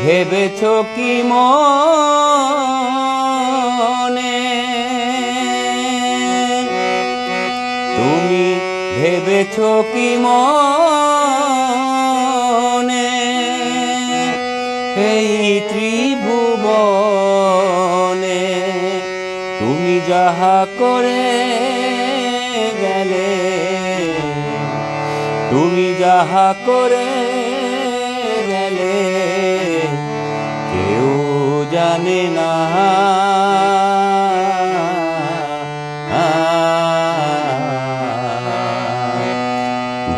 ভেবেছ কি মনে, তুমি ভেবেছ কি মনে, এই ত্রিভুবনে তুমি যাহা করে গেলে, তুমি যাহা করে গেলে কেউ জানে না।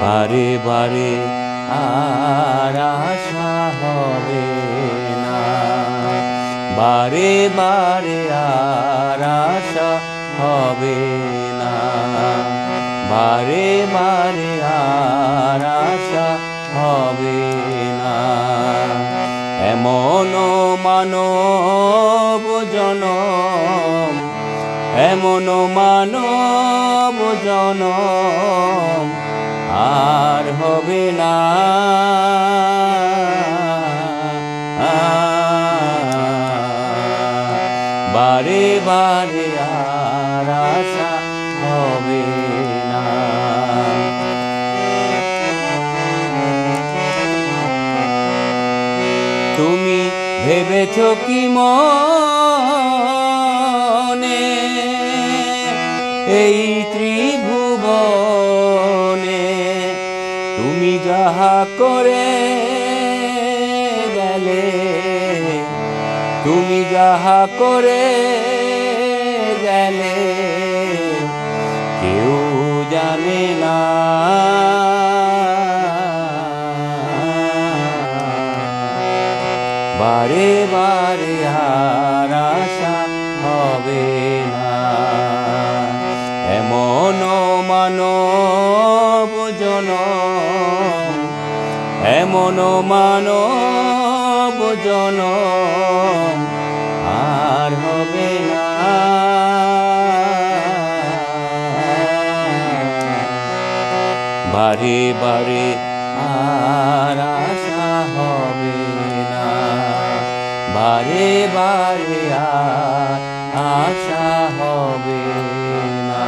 বারে বারে আর আশা হবে না, বারে বারে আর আশা হবে না, বারে বারে আর আশা হবে না। এমন মানব জনম, এমন মানব জনম আর হবে না। বারে বারে আর আশা হবে না। তুমি ভেবেছ কি মনে, এই ত্রিভুবনে তুমি যাহা করে গেলে, তুমি যাহা করে গেলে কেউ জানে না। বারে বারে আর আশা হবে না। এমন মানব জনম, এমন মানব জনম আর হবে না। বারে বারে আর আশা হবে না, বারে বারে আর আশা হবে না,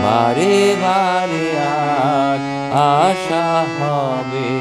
বারে বারে আর আশা হবে